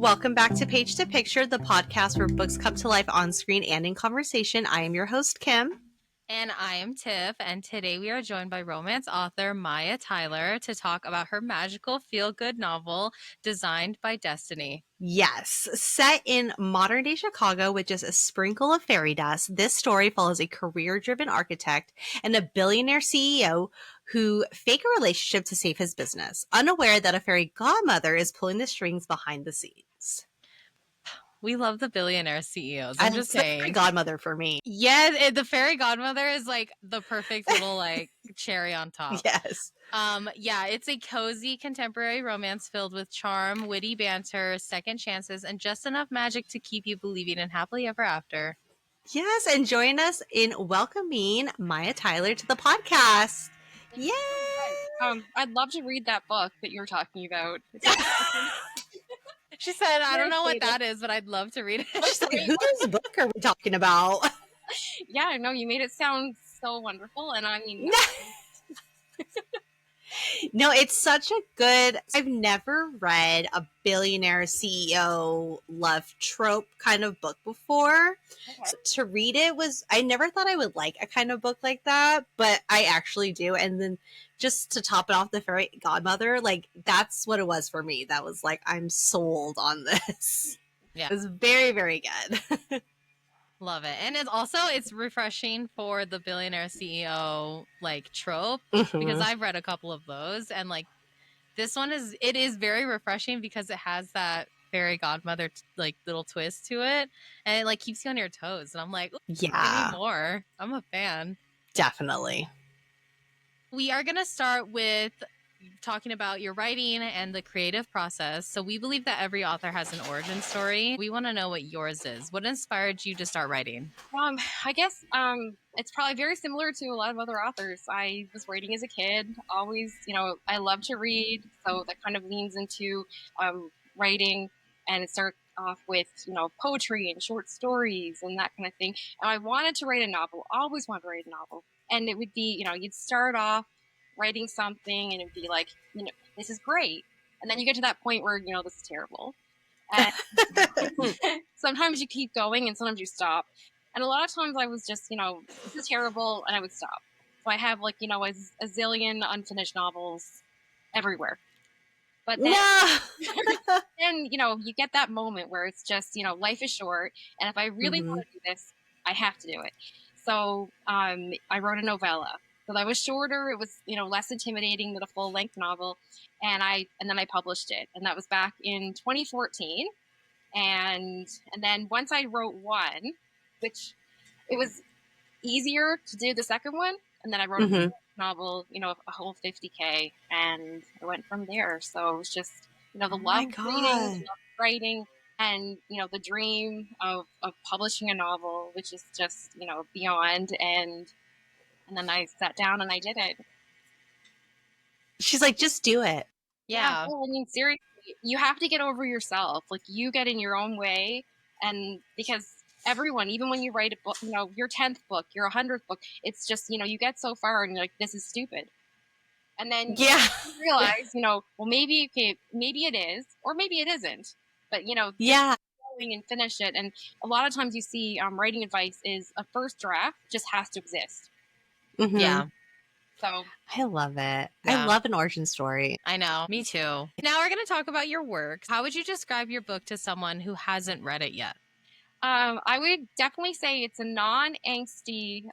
Welcome back to Picture, the podcast where books come to life on screen and in conversation. I am your host, Kim. And I am Tiff, and today we are joined by romance author Maya Tyler to talk about her magical feel-good novel, Designed by Destiny. Yes, set in modern-day Chicago with just a sprinkle of fairy dust, this story follows a career-driven architect and a billionaire CEO who fake a relationship to save his business, unaware that a fairy godmother is pulling the strings behind the scenes. We love the billionaire CEOs. I'm just saying. The fairy godmother for me. Yeah, the fairy godmother is like the perfect little like cherry on top. Yes. Yeah, it's a cozy contemporary romance filled with charm, witty banter, second chances, and just enough magic to keep you believing in happily ever after. Yes, and join us in welcoming Maya Tyler to the podcast. Yay! I'd love to read that book that you were talking about. She said, I don't know what that is, but I'd love to read it. She's like, whose book are we talking about? Yeah, I know. You made it sound so wonderful. And I mean... No, it's such a good... I've never read a billionaire CEO love trope kind of book before. Okay. So to read it was... I never thought I would like a kind of book like that, but I actually do. And then just to top it off, the fairy godmother, like, that's what it was for me. That was like, I'm sold on this. Yeah. It was very, very good. Love it. And it's refreshing for the billionaire CEO like trope, because I've read a couple of those, and like this one is very refreshing because it has that fairy godmother like little twist to it, and it like keeps you on your toes, and I'm like, yeah, give me more. I'm a fan. Definitely. We are going to start with talking about your writing and the creative process. So we believe that every author has an origin story. We want to know what yours is. What inspired you to start writing? I guess it's probably very similar to a lot of other authors. I was writing as a kid, always, I love to read. So that kind of leans into writing, and it starts off with, poetry and short stories and that kind of thing. And I wanted to write a novel, always wanted to write a novel. And it would be, you'd start off writing something and it'd be like, this is great. And then you get to that point where, this is terrible. And sometimes you keep going and sometimes you stop. And a lot of times I was just, this is terrible, and I would stop. So I have like, a zillion unfinished novels everywhere. But then, then, you get that moment where it's just, life is short. And if I really want to do this, I have to do it. So I wrote a novella. So that was shorter. It was, less intimidating than a full-length novel. And then I published it. And that was back in 2014. And then once I wrote one, which it was easier to do the second one. And then I wrote a novel, a whole 50K. And I went from there. So it was just, the love of reading, the love of writing, and, the dream of publishing a novel, which is just, beyond. And then I sat down and I did it. She's like, just do it. Yeah. I mean, seriously, you have to get over yourself. Like, you get in your own way. And because everyone, even when you write a book, your 10th book, your 100th book, it's just, you get so far and you're like, this is stupid. And then you realize, well, maybe it is, or maybe it isn't. But, and finish it. And a lot of times you see writing advice is a first draft just has to exist. Yeah. So I love it. Yeah. I love an origin story. I know. Me too. Now we're going to talk about your work. How would you describe your book to someone who hasn't read it yet? I would definitely say it's a non-angsty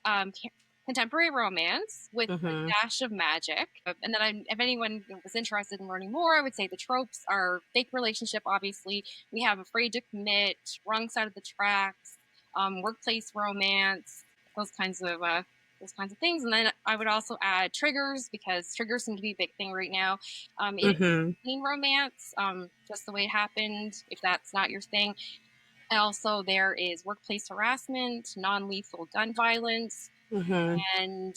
contemporary romance with a dash of magic. And then if anyone was interested in learning more, I would say the tropes are fake relationship, obviously. We have afraid to commit, wrong side of the tracks, workplace romance, those kinds of things. And then I would also add triggers, because triggers seem to be a big thing right now. Teen romance, just the way it happened, if that's not your thing. And also there is workplace harassment, non-lethal gun violence, and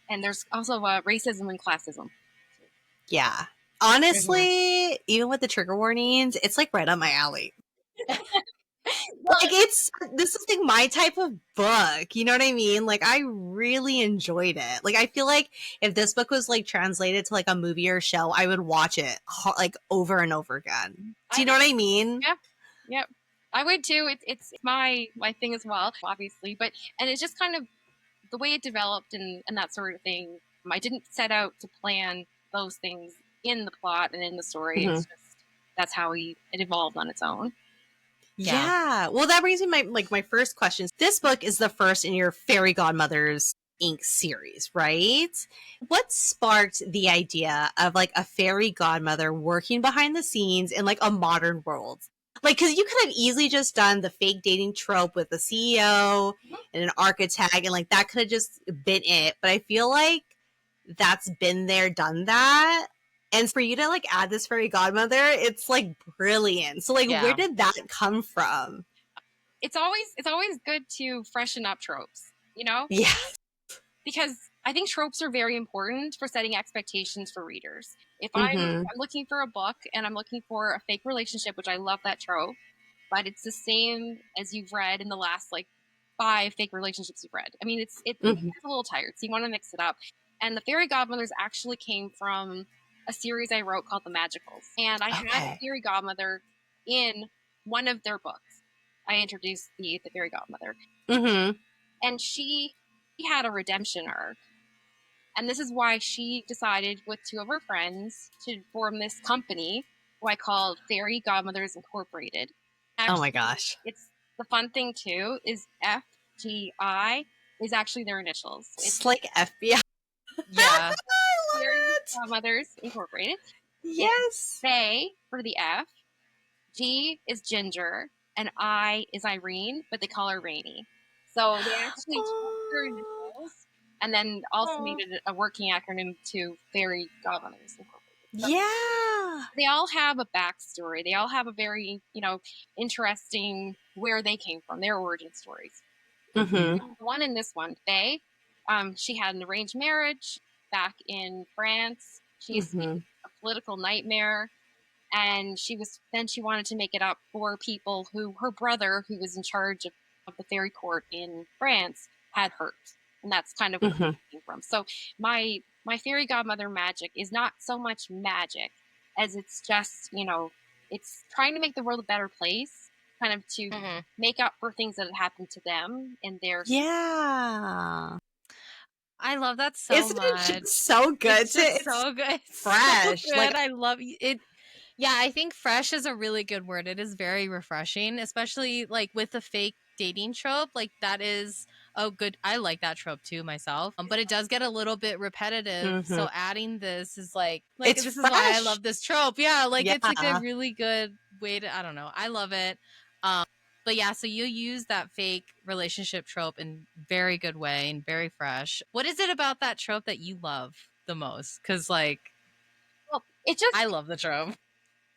there's also racism and classism. Yeah. Honestly, even with the trigger warnings, it's like right up my alley. Yeah, Like, this is like my type of book. You know what I mean? Like, I really enjoyed it. Like, I feel like if this book was like translated to like a movie or show, I would watch it like over and over again. Do you know what I mean? Yep. I would too. It's my thing as well, obviously. And it's just kind of the way it developed and that sort of thing. I didn't set out to plan those things in the plot and in the story. It's just that's how it evolved on its own. Yeah. Well, that brings me my first question. This book is the first in your Fairy Godmothers Inc. series, right? What sparked the idea of like a fairy godmother working behind the scenes in like a modern world? Like, because you could have easily just done the fake dating trope with the CEO and an architect, and like that could have just been it. But I feel like that's been there, done that. And for you to like add this fairy godmother, it's like brilliant. So like, where did that come from? It's always good to freshen up tropes, you know? Yeah. Because I think tropes are very important for setting expectations for readers. If I'm looking for a book and I'm looking for a fake relationship, which I love that trope, but it's the same as you've read in the last like 5 fake relationships you've read. I mean, it's a little tired, so you want to mix it up. And the Fairy Godmothers actually came from a series I wrote called The Magicals. And I had a Fairy Godmother in one of their books. I introduced the Fairy Godmother. And she had a redemption arc. And this is why she decided with 2 of her friends to form this company, who I called Fairy Godmothers Incorporated. Actually, oh my gosh. It's the fun thing too is FGI is actually their initials. It's like FBI. Yeah. Fairy Godmothers Incorporated. Yes. Faye for the F. G is Ginger. And I is Irene, but they call her Rainy. So they actually took her initials and then also made it a working acronym to Fairy Godmothers Incorporated. So yeah. They all have a backstory. They all have a very, interesting where they came from, their origin stories. The one in this one, Faye, she had an arranged marriage back in France. She escaped a political nightmare. And she wanted to make it up for people who her brother, who was in charge of the fairy court in France, had hurt. And that's kind of where it came from. So my fairy godmother magic is not so much magic as it's just, it's trying to make the world a better place, kind of to make up for things that had happened to them in their I love that so Isn't much. It just so good. It's so good. It's fresh. So good. Like, I love it. Yeah, I think fresh is a really good word. It is very refreshing, especially like with the fake dating trope. Like that is I like that trope too myself. But it does get a little bit repetitive. So adding this is like it's this fresh. is why I love this trope. Yeah, like it's like a really good way to, I don't know. I love it. But yeah, so you use that fake relationship trope in very good way and very fresh. What is it about that trope that you love the most? Because like, I love the trope.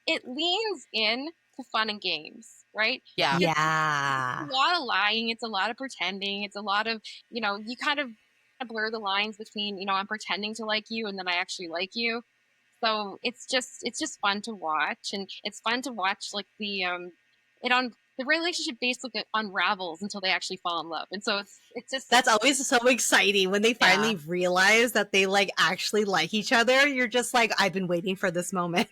It leans in to fun and games, right? Yeah. It's a lot of lying. It's a lot of pretending. It's a lot of, you kind of blur the lines between, I'm pretending to like you and then I actually like you. So it's just fun to watch, and it's fun to watch like the relationship basically unravels until they actually fall in love. And so it's just that's always so exciting when they finally realize that they like actually like each other. You're just like, I've been waiting for this moment.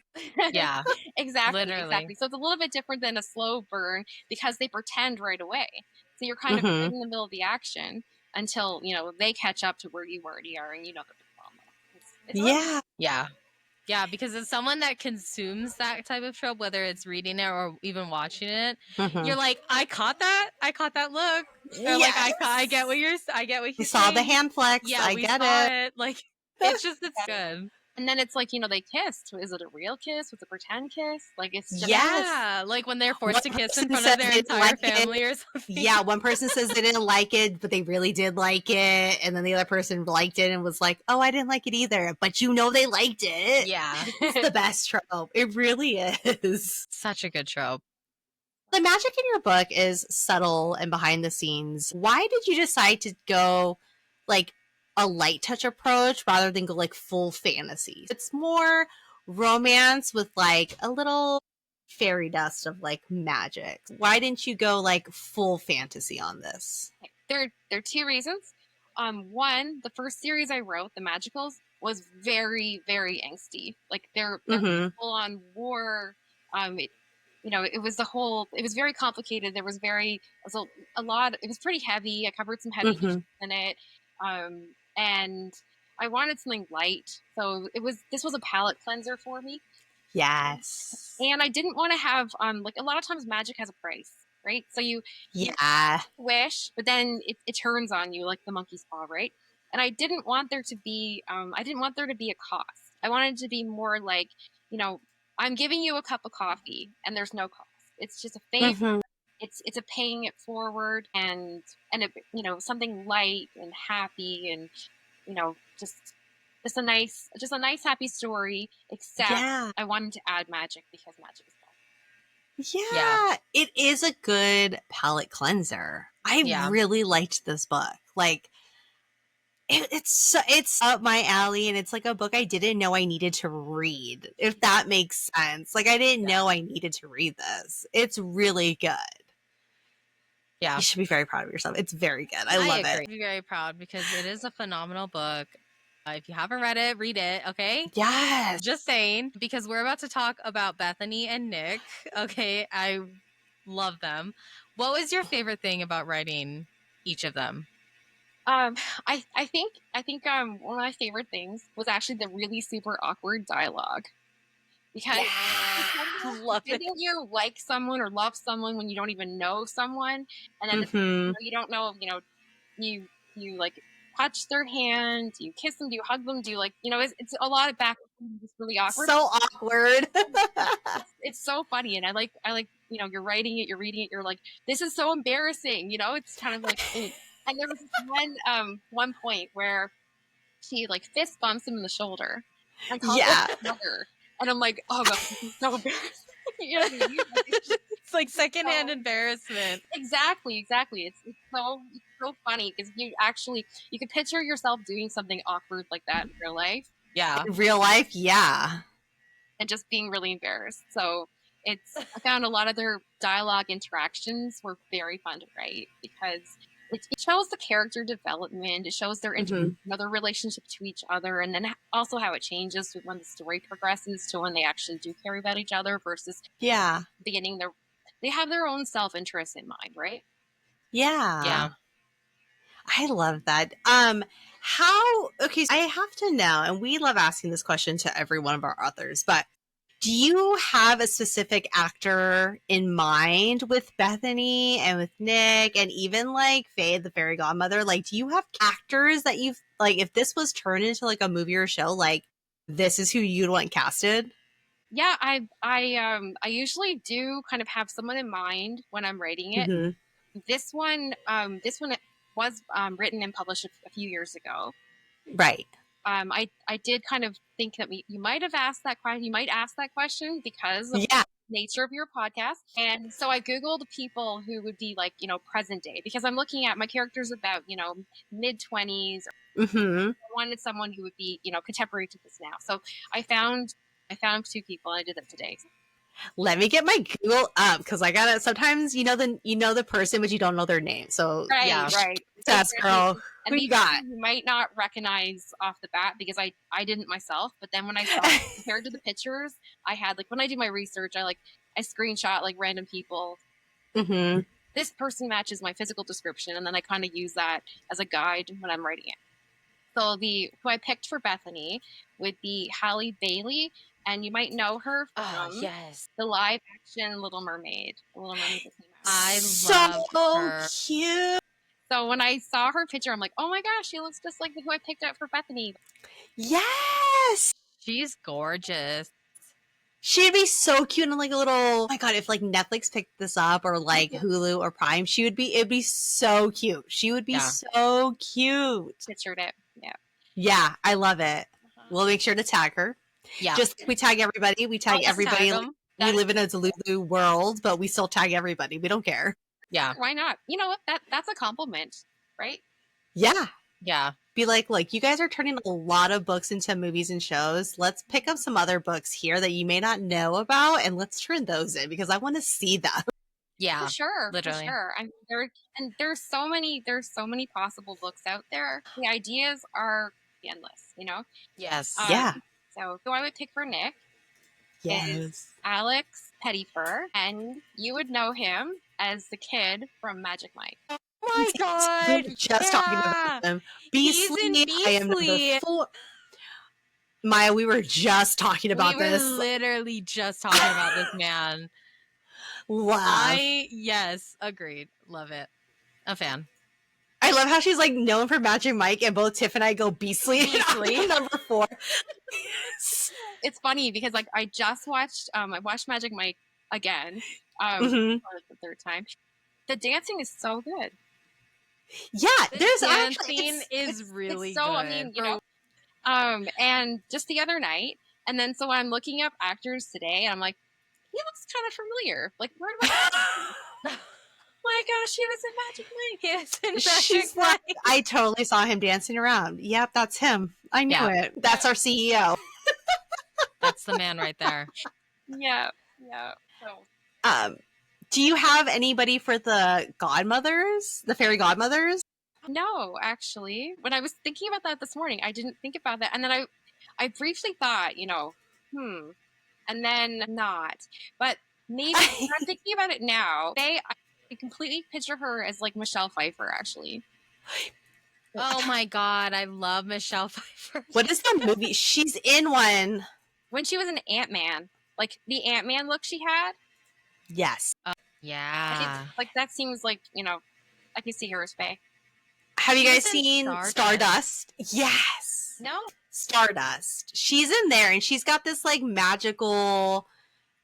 Yeah. Exactly. Literally. So it's a little bit different than a slow burn because they pretend right away. So you're kind of in the middle of the action until, they catch up to where you already are and that they're yeah. Yeah. Yeah, because as someone that consumes that type of trope, whether it's reading it or even watching it, you're like, I caught that look. Or like, I get what you're saying. Saw the hand flex. Yeah, I get it. Like, it's good. And then it's like, they kissed. Is it a real kiss? Was it a pretend kiss? Like, it's just... Yeah, like when they're forced to kiss in front of their entire family or something. Yeah, one person says they didn't like it, but they really did like it. And then the other person liked it and was like, oh, I didn't like it either. But they liked it. Yeah. It's the best trope. It really is. Such a good trope. The magic in your book is subtle and behind the scenes. Why did you decide to go like a light touch approach rather than go like full fantasy? It's more romance with like a little fairy dust of like magic. Why didn't you go like full fantasy on this? There are two reasons. One, the first series I wrote, the Magicals, was very, very angsty. Like they're full on war. It was very complicated. There was a lot. It was pretty heavy. I covered some heavy issues in it, and I wanted something light. So this was a palate cleanser for me. Yes. And I didn't want to have like a lot of times magic has a price, right? So you wish, but then it turns on you like the monkey's paw, right? And I didn't want there to be a cost. I wanted it to be more like, I'm giving you a cup of coffee and there's no cost. It's just a favor. It's a paying it forward and something light and happy and just a nice happy story, except I wanted to add magic because magic is fun. Yeah, it is a good palate cleanser. I really liked this book. Like it's up my alley, and it's like a book I didn't know I needed to read, if that makes sense. Like I didn't know I needed to read this. It's really good. Yeah. You should be very proud of yourself. It's very good. I love it. Be very proud because it is a phenomenal book. If you haven't read it, read it, okay? Yes. Just saying, because we're about to talk about Bethany and Nick. Okay, I love them. What was your favorite thing about writing each of them? I think one of my favorite things was actually the really super awkward dialogue. Because didn't you like someone or love someone when you don't even know someone, and then you don't know, you like touch their hand, do you kiss them, do you hug them, do you like, it's a lot of back, just really awkward. So awkward. It's so funny, and I like you're writing it, you're reading it, you're like, this is so embarrassing, it's kind of like. And there was one point where she like fist bumps him in the shoulder and calls him mother. And I'm like, oh god, this is so embarrassing. You know what I mean? It's like secondhand embarrassment. Exactly. It's so funny because you could picture yourself doing something awkward like that in real life. Yeah. In real life, yeah. And just being really embarrassed. So I found a lot of their dialogue interactions were very fun to write because it shows the character development. It shows their their relationship to each other, and then also how it changes when the story progresses to when they actually do care about each other versus beginning they have their own self-interest in mind, right? Yeah. I love that. Okay, so I have to know, and we love asking this question to every one of our authors, but do you have a specific actor in mind with Bethany and with Nick and even like Faye, the fairy godmother? Like, do you have actors that you've like, if this was turned into like a movie or show, like this is who you'd want casted? Yeah, I usually do kind of have someone in mind when I'm writing it. This one was written and published a few years ago. Right. I did kind of think that you might have asked that question. You might ask that question because of the nature of your podcast. And so I Googled people who would be like, present day, because I'm looking at my characters about, mid-20s. I wanted someone who would be, contemporary to this now. So I found 2 people, and I did that today. Let me get my Google up because I gotta. Sometimes you know the person, but you don't know their name. So right. That's girl. And who you got? You might not recognize off the bat because I didn't myself. But then when I saw it compared to the pictures, I had like when I do my research, I screenshot like random people. This person matches my physical description, and then I kind of use that as a guide when I'm writing it. So who I picked for Bethany would be Halle Bailey. And you might know her from the live action Little Mermaid. The Little Mermaid that came out. I love her. Cute. So when I saw her picture, I'm like, oh my gosh, she looks just like who I picked out for Bethany. Yes. She's gorgeous. She'd be so cute and like a little, oh my god, if like Netflix picked this up or like Hulu or Prime, it'd be so cute. She would be so cute. Pictured it. Yeah. Yeah, I love it. We'll make sure to tag her. Yeah. Just we tag everybody. We tag everybody. We live in a Delulu world, but we still tag everybody. We don't care. Yeah. Why not? You know what? That's a compliment, right? Yeah. Yeah. be like, look, you guys are turning a lot of books into movies and shows. Let's pick up some other books here that you may not know about, and let's turn those in because I want to see them. Yeah, For sure, literally. for sure. There's so many possible books out there. The ideas are endless, you know. Yes. Yeah. So who I would pick for Nick is Yes. Alex Pettyfur, and you would know him as the kid from Magic Mike. Oh my We god. were just talking about him. He's in Beastly. I am number Beastly. 4. Maya, we were just talking about We were this. literally just talking about this man. Love. Yes, agreed. Love it. A fan. I love how she's like known for Magic Mike, and both Tiff and I go Beastly. Beastly. Number 4. It's funny because like I watched Magic Mike again for the third time. The dancing is so good. Yeah, there's dancing is really so, good. I mean, you know, and just the other night, and then so I'm looking up actors today, and I'm like, he looks kind of familiar. Like, where do I? My gosh, he was in Magic Mike. Yes, in Magic Mike. Like, I totally saw him dancing around. Yep, that's him. I knew it. That's our CEO. That's the man right there. Yeah. So. Do you have anybody for the godmothers, the fairy godmothers? No, actually. When I was thinking about that this morning, I didn't think about that. And then I briefly thought, you know, and then not. But maybe when I'm thinking about it now, I completely picture her as like Michelle Pfeiffer, actually. Oh my god, I love Michelle Pfeiffer. What is the movie? She's in one. When she was an Ant-Man, like the Ant-Man look she had. Yes. Yeah. Like that seems like, you know, I can see her as Faye. Have you guys seen Stardust? Yes. No. Stardust. She's in there, and she's got this like magical.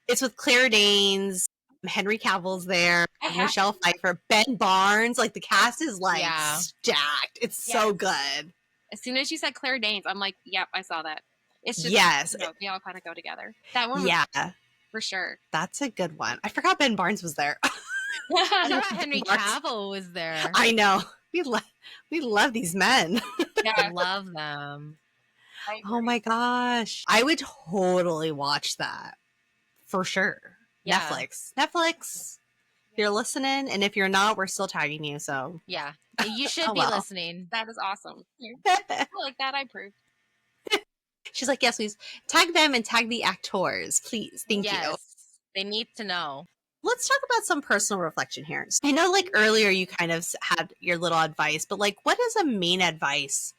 It's with Claire Danes, Henry Cavill's there, Michelle Pfeiffer, Ben Barnes. Like the cast is like stacked. It's so good. As soon as you said Claire Danes, I'm like, yep, I saw that. It's just you know, they all kind of go together. That one, for sure. That's a good one. I forgot Ben Barnes was there. I forgot Henry Cavill was there. I know. We love these men. I love them. Oh my gosh. I would totally watch that. For sure. Yeah. Netflix. If you're listening, and if you're not, we're still tagging you, so. Yeah. You should be listening. That is awesome. I like that, I approve. She's like, yes, please. Tag them and tag the actors, please. Thank you. They need to know. Let's talk about some personal reflection here. I know like earlier you kind of had your little advice, but like what is a main advice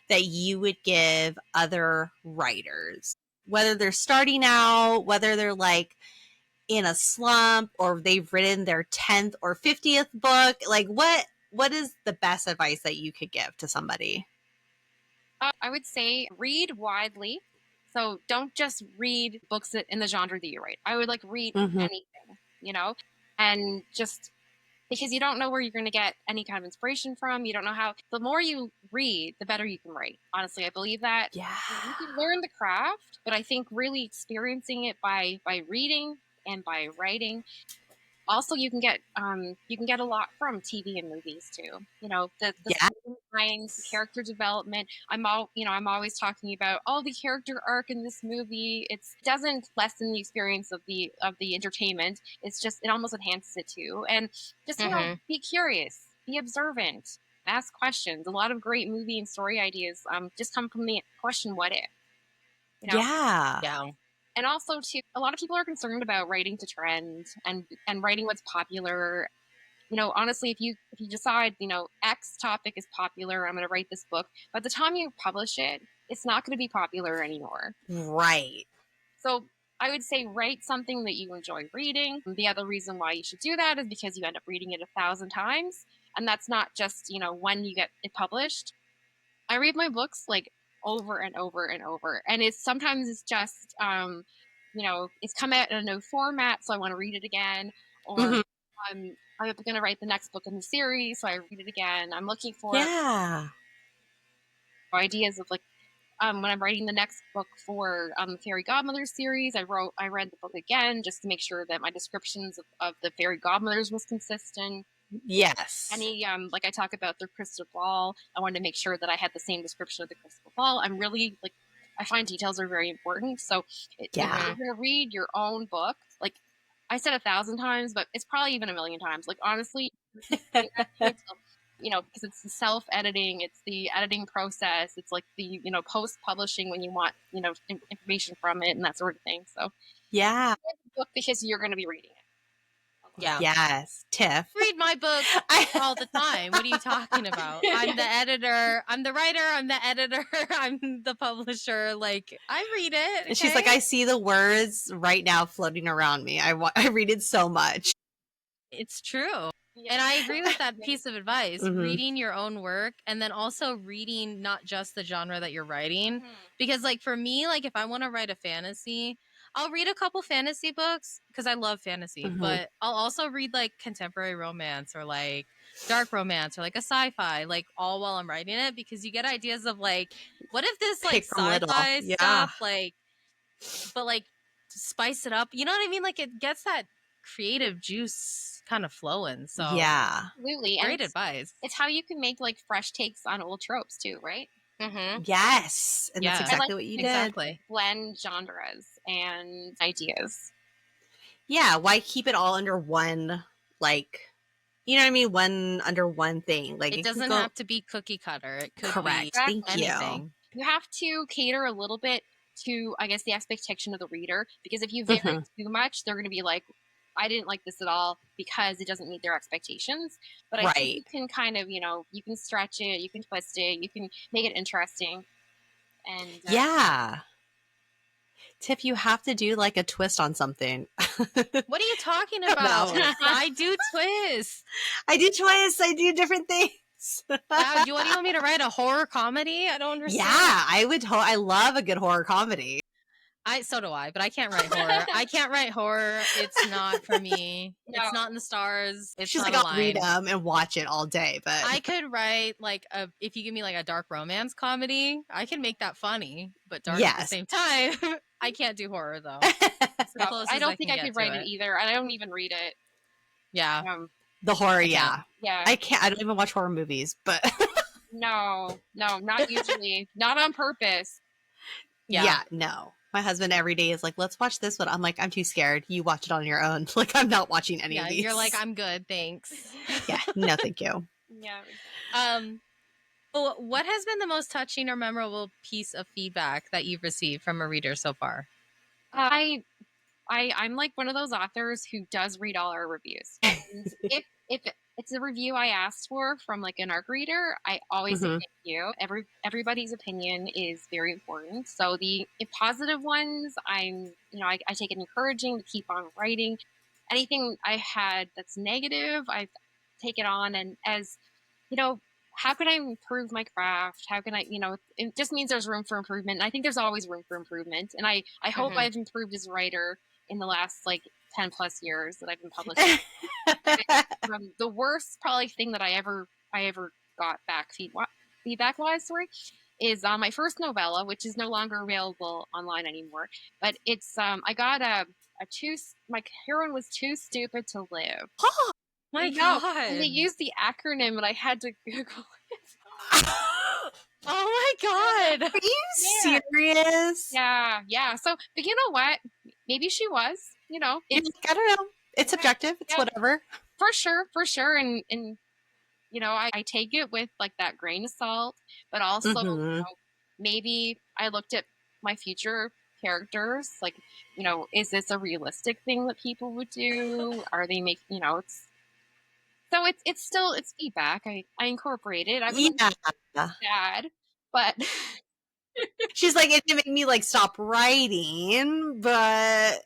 that you would give other writers, whether they're starting out, whether they're like in a slump or they've written their 10th or 50th book? Like what is the best advice that you could give to somebody? I would say read widely. So don't just read books in the genre that you write. I would like read anything, you know, and just because you don't know where you're going to get any kind of inspiration from. You don't know how. The more you read, the better you can write. Honestly, I believe that. Yeah. You can learn the craft, but I think really experiencing it by reading and by writing. Also, you can get a lot from TV and movies too. You know, the lines, the character development. I'm always talking about the character arc in this movie. It doesn't lessen the experience of the entertainment. It's just it almost enhances it too. And just you know, be curious, be observant, ask questions. A lot of great movie and story ideas just come from the question, "What if?" You know? Yeah. And also, too, a lot of people are concerned about writing to trend and writing what's popular. You know, honestly, if you decide, you know, X topic is popular, I'm going to write this book. By the time you publish it, it's not going to be popular anymore. Right. So I would say write something that you enjoy reading. The other reason why you should do that is because you end up reading it 1,000 times. And that's not just, you know, when you get it published. I read my books like over and over and over. And sometimes it's just, you know, it's come out in a new format, so I want to read it again. Or I'm going to write the next book in the series, so I read it again. I'm looking for ideas of like, when I'm writing the next book for the Fairy Godmother series, I read the book again just to make sure that my descriptions of the Fairy Godmothers was consistent. Yes. Any like I talk about the crystal ball, I wanted to make sure that I had the same description of the crystal ball. I'm really like, I find details are very important. So if you're going to read your own book, like I said 1,000 times, but it's probably even 1,000,000 times. Like honestly, you know, because it's the self-editing, it's the editing process, it's like the, you know, post-publishing when you want, you know, information from it and that sort of thing. So yeah, read the book because you're going to be reading it. Yeah. Yes, Tiff. Read my book all the time. What are you talking about? I'm the editor. I'm the writer. I'm the editor. I'm the publisher. Like, I read it. Okay? And she's like, I see the words right now floating around me. I read it so much. It's true. Yeah. And I agree with that piece of advice. Reading your own work, and then also reading not just the genre that you're writing. Because like for me, like if I want to write a fantasy, I'll read a couple fantasy books because I love fantasy, but I'll also read like contemporary romance or like dark romance or like a sci-fi, like all while I'm writing it, because you get ideas of like, what if this like sci-fi stuff, like, but like spice it up, you know what I mean? Like it gets that creative juice kind of flowing. So yeah, absolutely. Great advice. It's how you can make like fresh takes on old tropes too, right? Yes, and that's exactly what you did. Exactly. Blend genres and ideas. Yeah, why keep it all under one, like, you know what I mean? Under one thing. Like it doesn't have to be cookie cutter. It could be Thank anything. You have to cater a little bit to, I guess, the expectation of the reader, because if you vary too much, they're going to be like, I didn't like this at all because it doesn't meet their expectations. But I think you can kind of, you know, you can stretch it, you can twist it, you can make it interesting. And yeah. Tiff, you have to do like a twist on something. What are you talking about? I do twists. I do twists. I do different things. Wow, what do you want me to write? A horror comedy? I don't understand. Yeah, I would. I love a good horror comedy. So do I, but I can't write horror. I can't write horror. It's not for me. No. It's not in the stars. It's She's not like, I'll read them and watch it all day. But I could write like if you give me like a dark romance comedy, I can make that funny, but dark at the same time. I can't do horror though. I don't think I could write it either. I don't even read it. Yeah. The horror, yeah. I can't. I don't even watch horror movies, but no, not usually. Not on purpose. Yeah, no. My husband every day is like, let's watch this one. I'm like, I'm too scared. You watch it on your own. Like, I'm not watching any of these. You're like, I'm good, thanks. Yeah, no, thank you. Well, what has been the most touching or memorable piece of feedback that you've received from a reader so far? I'm like one of those authors who does read all our reviews. if it's a review I asked for from like an ARC reader, I always say thank you. Everybody's opinion is very important. So the positive ones, I take it encouraging to keep on writing. Anything I had that's negative, I take it on, and as you know, how can I improve my craft? How can I, it just means there's room for improvement. And I think there's always room for improvement. And I hope I've improved as a writer in the last like 10 plus years that I've been publishing. The worst probably thing that I ever got back feedback wise, is my first novella, which is no longer available online anymore. But it's I got my heroine was too stupid to live. My God. And they used the acronym and I had to Google it. Oh my God. Are you serious? Yeah. So, but you know what? Maybe she was, It's, I don't know. It's subjective. It's whatever. For sure. And I take it with like that grain of salt, but also, maybe I looked at my future characters, like, is this a realistic thing that people would do? Are they making, so it's feedback. I incorporate it. I was sad, but she's like, it didn't make me like stop writing, but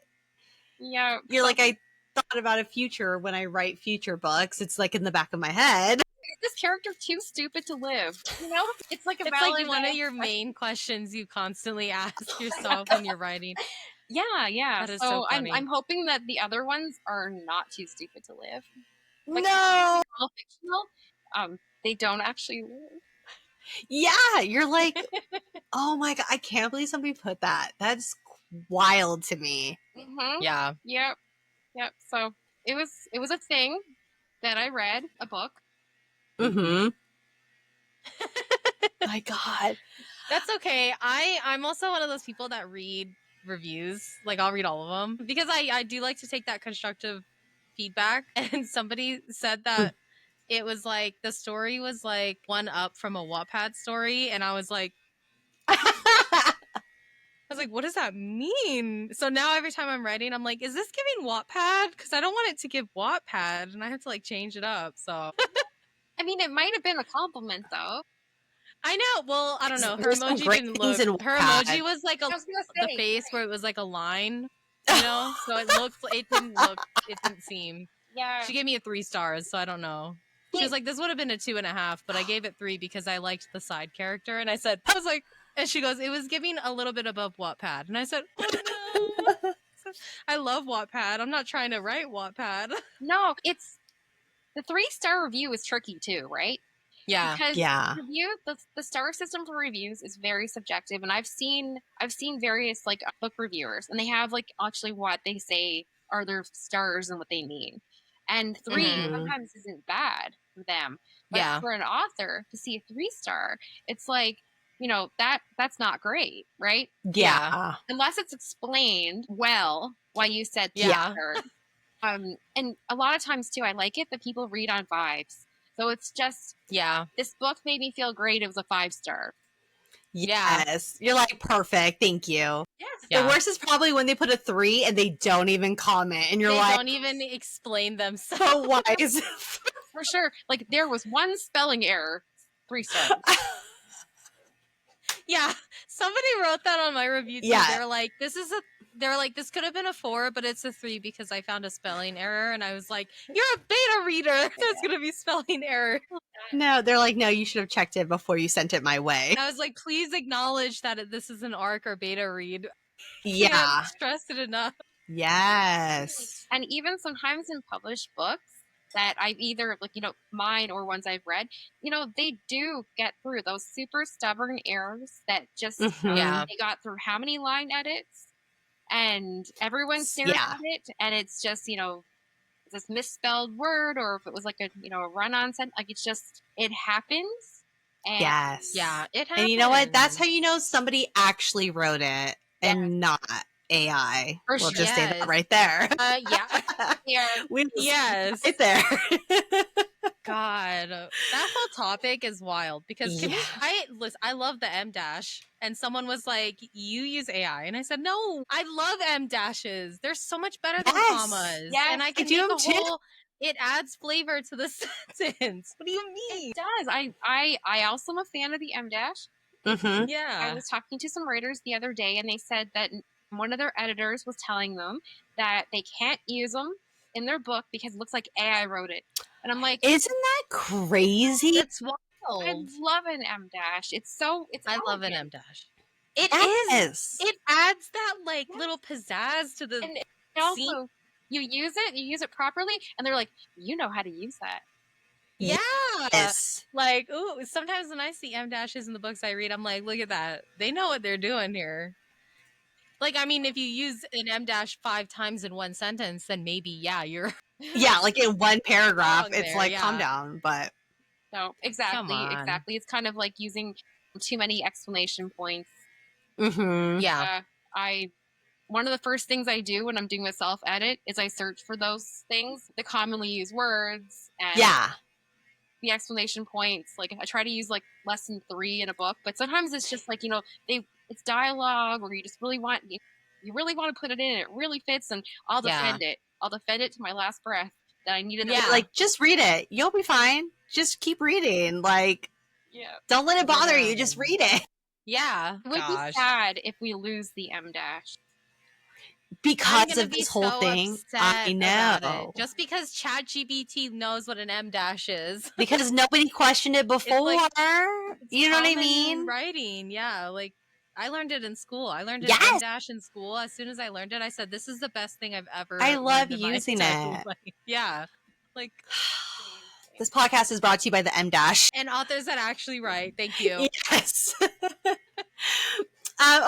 you're like, I thought about a future when I write future books. It's like in the back of my head. Is this character too stupid to live? It's like it's like one of your main questions you constantly ask yourself when you're writing. Yeah. That is so funny. I'm hoping that the other ones are not too stupid to live. Like, no, all fictional. They don't actually live. Yeah, you're like, oh my God, I can't believe somebody put that. That's wild to me. Yeah. Yep. So it was a thing that I read a book. Mm-hmm. My God. That's okay. I'm also one of those people that read reviews. Like, I'll read all of them because I do like to take that constructive feedback. And somebody said that it was like the story was like one up from a Wattpad story, and I was like, what does that mean? So now every time I'm writing, I'm like, is this giving Wattpad? Because I don't want it to give Wattpad, and I have to like change it up. So I mean, it might have been a compliment, though. I know. Well, I don't know. Her There's some emoji great didn't things look. in Her Wattpad. emoji was like I was gonna the say, face where it was like a line, you know. So it looked. It didn't look. It didn't seem. yeah. She gave me a 3 stars, so I don't know. She was like, this would have been a 2.5, but I gave it 3 because I liked the side character, and I was like, and she goes, it was giving a little bit above Wattpad, and I said, oh no. I love Wattpad. I'm not trying to write Wattpad. No, it's the 3-star review is tricky too, right? Yeah. Because Yeah. the star system for reviews is very subjective, and I've seen various like book reviewers, and they have like actually what they say are their stars and what they mean. And 3 Mhm. sometimes isn't bad for them. But Yeah. for an author to see a 3-star, it's like, you know, that's not great, right? Yeah. Unless it's explained well why you said 3 Yeah. stars. And a lot of times too, I like it that people read on vibes. So it's just, Yeah. this book made me feel great. It was a 5-star. Yes. You're like, perfect. Thank you. Yes. Yeah. The worst is probably when they put a 3 and they don't even comment. And you're They like, don't even explain themselves. so wise. For sure. Like, there was one spelling error, 3 stars. Yeah. Somebody wrote that on my review too. Yeah. They were like, this could have been a 4, but it's a 3 because I found a spelling error. And I was like, you're a beta reader. There's going to be spelling error. No, they're like, no, you should have checked it before you sent it my way. I was like, please acknowledge that this is an ARC or beta read. Yeah. Can't stress it enough. Yes. And even sometimes in published books that I've either, like, you know, mine or ones I've read, you know, they do get through those super stubborn errors that just, Mhm. they got through how many line edits, and everyone stares at it, and it's just, you know, this misspelled word, or if it was like a, you know, a run-on sentence, like, it's just, it happens. And Yes. Yeah, it happens. And you know what? That's how you know somebody actually wrote it and not AI. For We'll sure. just say Yes. that right there. Yeah. Yeah. Yes. Right there. God, that whole topic is wild because Yeah. I love the M dash, and someone was like, "You use AI," and I said, "No, I love M dashes. They're so much better than Yes. commas, Yes, and I I can do make them a too. whole. It adds flavor to the sentence. What do you mean? It does. I also am a fan of the M dash. Mm-hmm. Yeah, I was talking to some writers the other day, and they said that one of their editors was telling them that they can't use them in their book because it looks like AI wrote it. And I'm like, Isn't that crazy? it's I wild. love an M dash. It's I love an elegant. M dash. It is. Yes. It adds that like little pizzazz to the. And also, you use it properly, and they're like, you know how to use that. Yeah. Yes. Like, ooh, sometimes when I see M dashes in the books I read, I'm like, look at that. They know what they're doing here. Like, I mean, if you use an M dash 5 times in one sentence, then maybe, yeah, you're. Yeah, like in one paragraph, Wrong it's there, like, yeah. calm down. But No, exactly, Come on. exactly. It's kind of like using too many exclamation points. mm-hmm. Yeah. One of the first things I do when I'm doing a self edit is I search for those things, the commonly used words, and Yeah. the exclamation points. Like, I try to use like less than 3 in a book, but sometimes it's just like, you know, it's dialogue, or you just really want you really want to put it in. It really fits, and I'll defend it. I'll defend it to my last breath that I needed. Yeah. Like, just read it. You'll be fine. Just keep reading. Like, Yeah. don't let it bother you. Just read it. Yeah. It would be sad if we lose the M dash. Because of this whole thing. I know. Just because ChatGPT knows what an M dash is. Because nobody questioned it before. You know what I mean? Writing, yeah. Like, I learned it in school. I learned Yes. M dash in school. As soon as I learned it, I said, "This is the best thing I've ever." I love learned in my using entire it. life." Yeah, like This podcast is brought to you by the M dash. and authors that actually write. Thank you. Yes.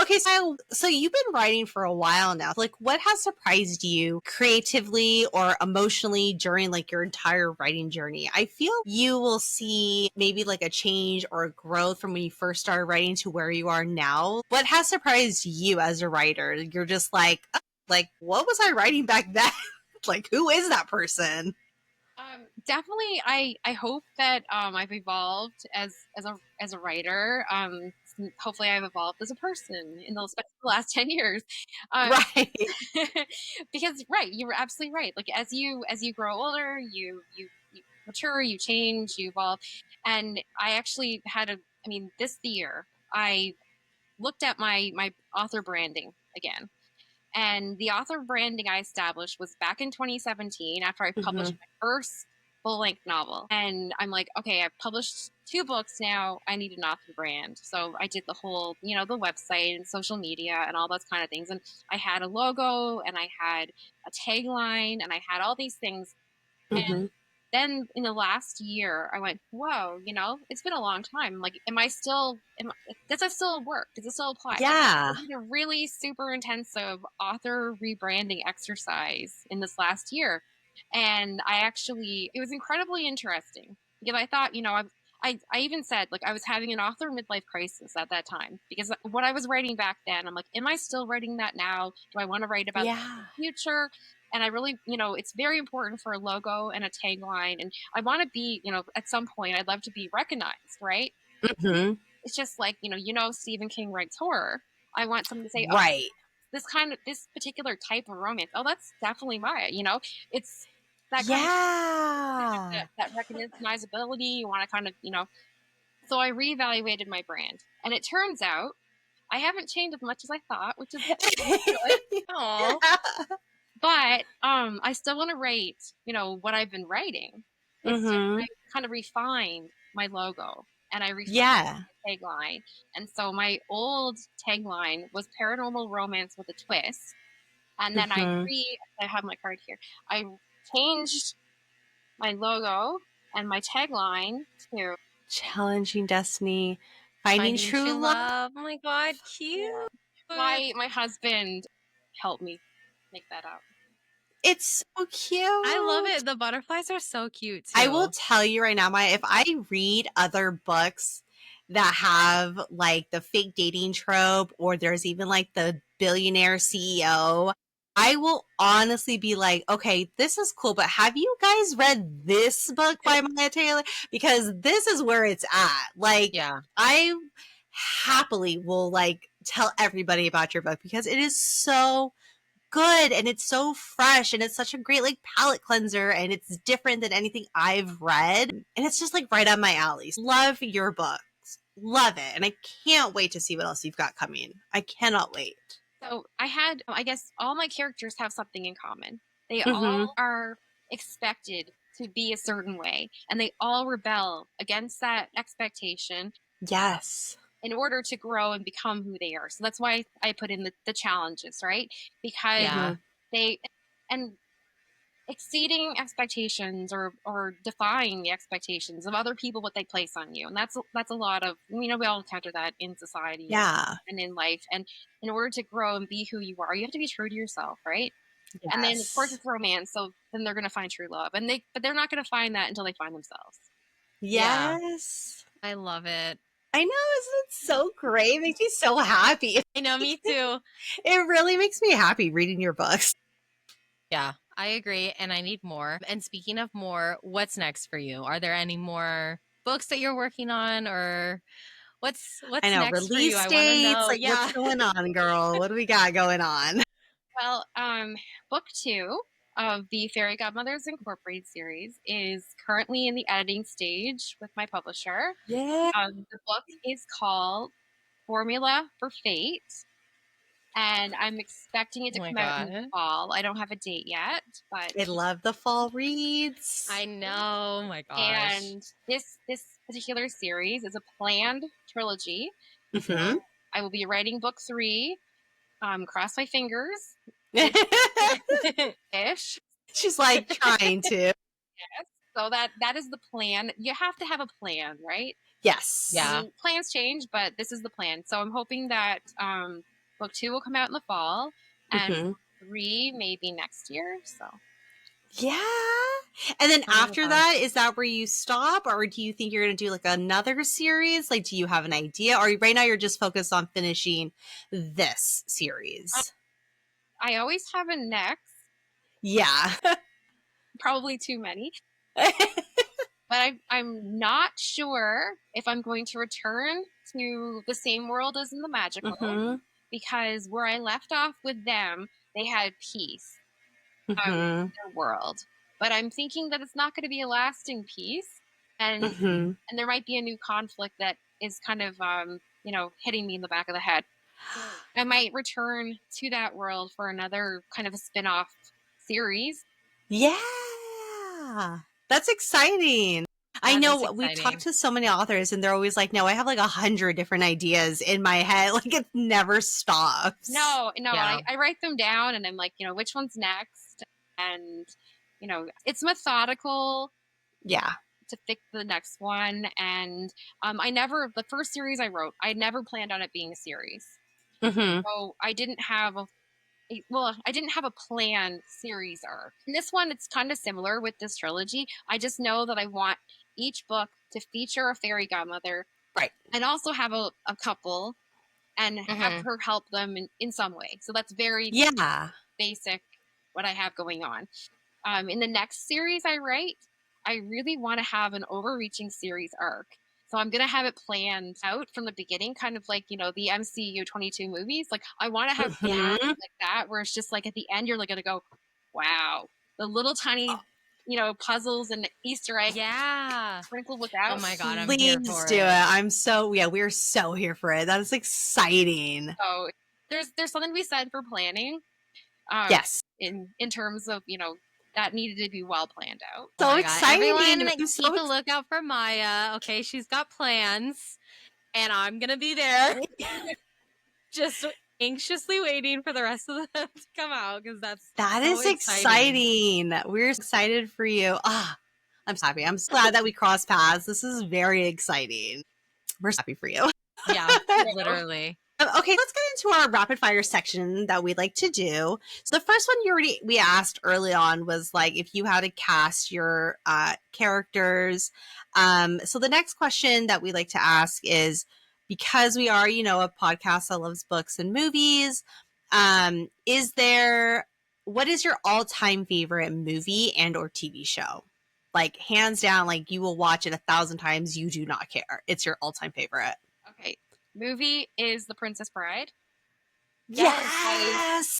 Okay, so you've been writing for a while now. Like, what has surprised you creatively or emotionally during like your entire writing journey? I feel you will see maybe like a change or a growth from when you first started writing to where you are now. What has surprised you as a writer? You're just like, oh, like, what was I writing back then? Like, who is that person? Definitely, I hope that I've evolved as a writer. Hopefully, I've evolved as a person in those the last 10 years. Right. Because right, you were absolutely right. Like as you grow older, you mature, you change, you evolve. And I actually had a. I mean, this year I looked at my author branding again. And the author branding I established was back in 2017 after I published my first full length novel. And I'm like, okay, I've published 2 books now. I need an author brand. So I did the whole, the website and social media and all those kind of things. And I had a logo and I had a tagline and I had all these things. And then in the last year, I went, whoa, it's been a long time. Like, does it still work? Does it still apply? Yeah. I did a really super intensive author rebranding exercise in this last year. And it was incredibly interesting because I thought, I even said, like, I was having an author midlife crisis at that time because what I was writing back then, I'm like, am I still writing that now? Do I want to write about the future? And I really, it's very important for a logo and a tagline. And I want to be, at some point, I'd love to be recognized, right? It's just like, Stephen King writes horror. I want someone to say, Right. oh, this particular type of romance. Oh, that's definitely it's that kind of that recognizability. You want to kind of, So I reevaluated my brand, and it turns out I haven't changed as much as I thought, which is good. Aww. But I still want to write, what I've been writing. It's just, I kind of refined my logo and I refined my tagline. And so my old tagline was paranormal romance with a twist. And then I have my card here. I changed my logo and my tagline to Challenging Destiny, Finding True Love. Oh my God, cute. Yeah. My husband helped me make that up. It's so cute. I love it. The butterflies are so cute too. I will tell you right now, Maya, if I read other books that have like the fake dating trope, or there's even like the billionaire CEO, I will honestly be like, okay, this is cool, but have you guys read this book by Maya Taylor? Because this is where it's at. Like, I happily will like tell everybody about your book because it is so good and it's so fresh and it's such a great like palate cleanser and it's different than anything I've read and it's just like right up my alley. Love your books. Love it. And I can't wait to see what else you've got coming. I cannot wait. So I guess all my characters have something in common. They all are expected to be a certain way and they all rebel against that expectation. Yes. In order to grow and become who they are. So that's why I put in the challenges, right? Because and exceeding expectations or defying the expectations of other people, what they place on you. And that's a lot of, we all encounter that in society and in life. And in order to grow and be who you are, you have to be true to yourself, right? Yes. And then of course it's romance. So then they're going to find true love but they're not going to find that until they find themselves. Yes. I love it. I know, isn't it so great? It makes me so happy. I know, me too. It really makes me happy reading your books. Yeah, I agree, and I need more. And speaking of more, what's next for you? Are there any more books that you're working on, or what's I know, next release for you? dates, I want to know. what's going on, girl? What do we got going on? Well, book 2 of the Fairy Godmothers Incorporated series is currently in the editing stage with my publisher. Yeah. The book is called Formula for Fate, and I'm expecting it to come out in the fall. I don't have a date yet, but I love the fall reads. I know, oh my gosh. And this particular series is a planned trilogy. So I will be writing book 3. Cross my fingers. Ish. She's like trying to. Yes. So that is the plan. You have to have a plan, right? Yes. Yeah. Plans change, but this is the plan. So I'm hoping that book 2 will come out in the fall, and Mhm. 3 maybe next year. So Yeah. And then Oh my after gosh. that, is that where you stop, or do you think you're going to do like another series? Like, do you have an idea, or right now you're just focused on finishing this series? I always have a next, Yeah. probably too many. But I'm not sure if I'm going to return to the same world as in the magical, Mhm. because where I left off with them, they had peace in Mhm. their world. But I'm thinking that it's not going to be a lasting peace, and Mhm. and there might be a new conflict that is kind of hitting me in the back of the head. I might return to that world for another kind of a spin-off series. Yeah. That's exciting. I That is know we've exciting. talked to so many authors and they're always like, no, I have like 100 different ideas in my head. Like it never stops. No, Yeah. I write them down and I'm like, which one's next? And, it's methodical Yeah. to pick the next one. And the first series I wrote, I never planned on it being a series. Mhm. So I didn't have I didn't have a planned series arc. In this one, it's kind of similar with this trilogy. I just know that I want each book to feature a fairy godmother. Right. And also have a couple and have Mhm. her help them in some way. So that's very Yeah. basic what I have going on. In the next series I write, I really want to have an overreaching series arc. So I'm going to have it planned out from the beginning, kind of like, the MCU 22 movies. Like I want to have that, Mhm. like that, where it's just like at the end, you're like going to go, wow, the little tiny, puzzles and Easter eggs Yeah. sprinkled without. Oh my God, I'm here Please for do it. it. We're so here for it. That is exciting. So there's something to be said for planning. Yes. In terms of that needed to be well planned out. Oh So my God. Everyone, exciting. I'm keep a lookout for Maya. Okay, she's got plans, and I'm gonna be there, just anxiously waiting for the rest of them to come out because That so is exciting. We're excited for you. I'm so happy. I'm so glad that we crossed paths. This is very exciting. We're so happy for you. Yeah, literally. Okay, let's get into our rapid fire section that we'd like to do. So the first one we asked early on was like if you had to cast your characters. So the next question that we like to ask is, because we are, a podcast that loves books and movies, what is your all-time favorite movie and or TV show? Like hands down, like you will watch it 1,000 times, you do not care. It's your all-time favorite. Okay, movie is The Princess Bride. Yes.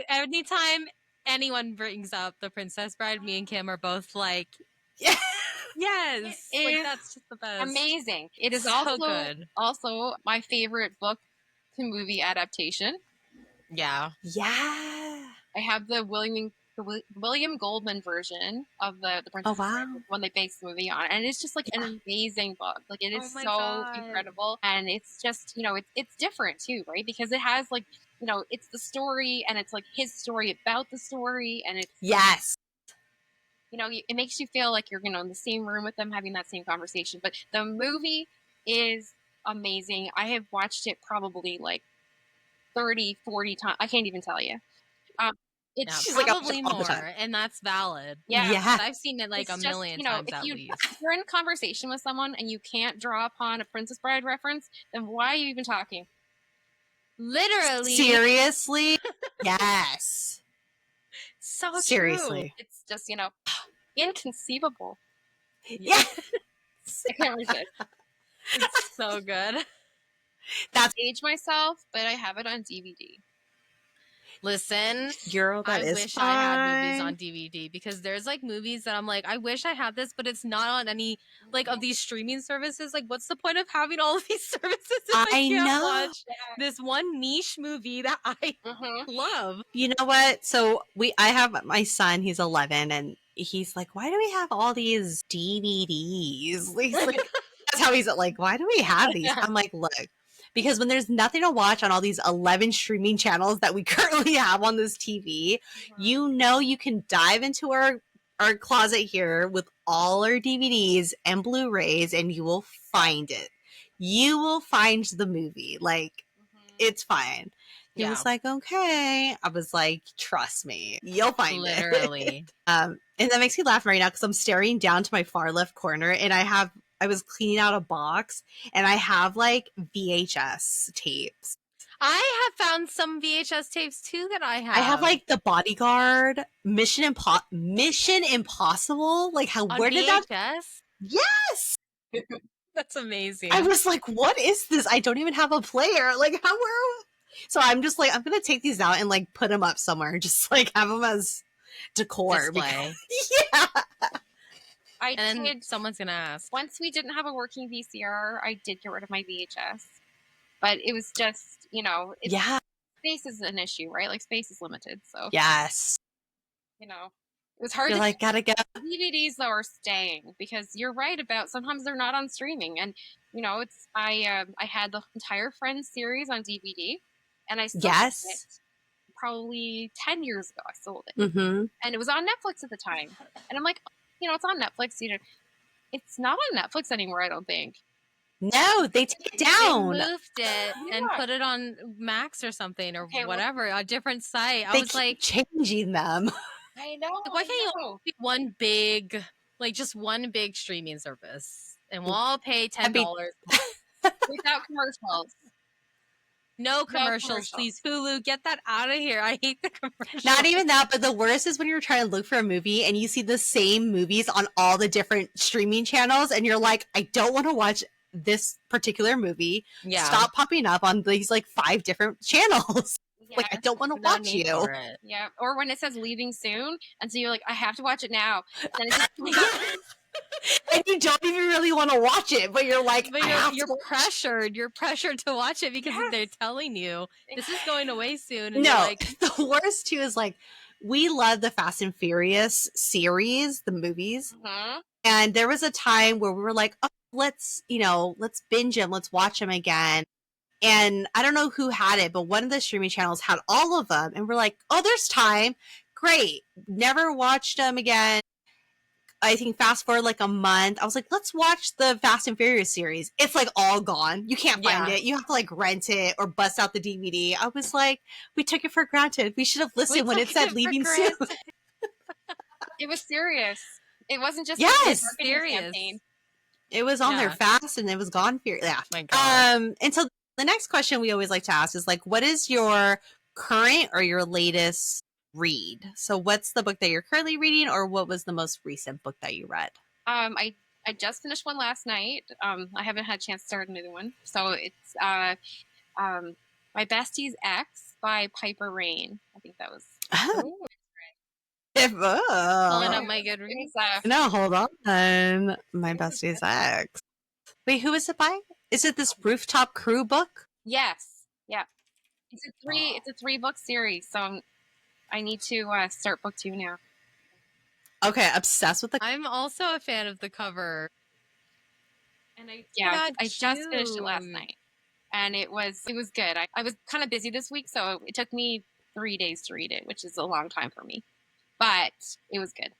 Anytime anyone brings up The Princess Bride, me and Kim are both like, Yeah. yes, It like is that's just the best. amazing. It is So good. also my favorite book to movie adaptation. Yeah. Yeah. I have the William Goldman version of the Oh, Princess Bride wow. when they based the movie on, and it's just like an amazing book. Like it is Oh my so God. incredible, and it's just it's different too, right? Because it has like it's the story, and it's like his story about the story, and it's Yes. it makes you feel like you're in the same room with them having that same conversation. But the movie is amazing. I have watched it probably like 30, 40 times. I can't even tell you. Yeah, It's She's like, I watch probably it all the more, time. and that's valid. yeah. Yeah. I've seen it like It's a just, million times at if least. you're in conversation with someone and you can't draw upon a Princess Bride reference, then why are you even talking? Literally. Seriously? Yes. So true. Seriously. It's just inconceivable. Yeah. I can't resist. It's so good. That's Age myself, but I have it on DVD. Listen, girl. That I is wish fine. I had movies on DVD because there's like movies that I'm like, I wish I had this, but it's not on any like of these streaming services. Like, what's the point of having all of these services if I can't know. watch this one niche movie that I love? You know what? So I have my son. He's 11, and he's like, "Why do we have all these DVDs?" He's like, that's how he's like, "Why do we have these?" I'm like, "Look, because when there's nothing to watch on all these 11 streaming channels that we currently have on this TV, you can dive into our our closet here with all our DVDs and Blu-rays, and you will find it. You will find the movie. Like, it's fine. He was like, okay. I was like, trust me, you'll find it. Literally. And that makes me laugh right now because I'm staring down to my far left corner, and I was cleaning out a box, and I have like VHS tapes. I have found some VHS tapes too that I have. I have like The Bodyguard, Mission Impossible. Like, where did that? VHS? Yes. That's amazing. I was like, what is this? I don't even have a player. Like, so I'm just like, I'm gonna take these out and like put them up somewhere, just like have them as decor. Display. Yeah. And then someone's gonna ask. Once we didn't have a working VCR, I did get rid of my VHS. But it was just, space is an issue, right? Like, space is limited, so. Yes. It was hard You're to like, gotta go. DVDs, though, are staying, because you're right about sometimes they're not on streaming. And, I had the entire Friends series on DVD, and I sold it probably 10 years ago. I sold it. Mm-hmm. And it was on Netflix at the time. And I'm like, it's on Netflix. It's not on Netflix anymore, I don't think. No, they took it down. They moved it and put it on Max or something or whatever, a different site. I was like, changing them. I know. Why can't you be one big, just one big streaming service, and we'll all pay $10 without commercials? No commercials, please. Hulu, get that out of here. I hate the commercials. Not even that, but the worst is when you're trying to look for a movie and you see the same movies on all the different streaming channels, and you're like, I don't want to watch this particular movie. Yeah. Stop popping up on these 5 different channels. Yeah. Like, I don't want to watch you. Yeah. Or when it says leaving soon, and so you're like, I have to watch it now. And, and you don't even really want to watch it, but you're like, you're pressured. You're pressured to watch it because they're telling you this is going away soon. And no, the worst too is we love the Fast and Furious series, the movies. Mm-hmm. And there was a time where we were like, oh, let's binge them. Let's watch them again. And I don't know who had it, but one of the streaming channels had all of them. And we're like, oh, there's time. Great. Never watched them again. I think fast forward a month. I was like, let's watch the Fast and Furious series. It's all gone. You can't find it. You have to rent it or bust out the DVD. I was like, we took it for granted. We should have listened when it said leaving soon. It was serious. It wasn't just serious. Campaign. It was on there fast and it was gone. Yeah. My God. And so the next question we always like to ask is what is your current or your latest read? So what's the book that you're currently reading, or what was the most recent book that you read? I just finished one last night. I haven't had a chance to start another one. So it's My Bestie's Ex by Piper Rain. I think that was pulling up my good reads. No, hold on. My Bestie's Ex. Wait, who is it by? Is it this Rooftop Crew book? Yes. Yeah. It's a 3-book series, so I need to start book 2 now. Okay, obsessed with the. I'm also a fan of the cover. And I just finished it last night, and it was good. I was kind of busy this week, so it took me 3 days to read it, which is a long time for me, but it was good.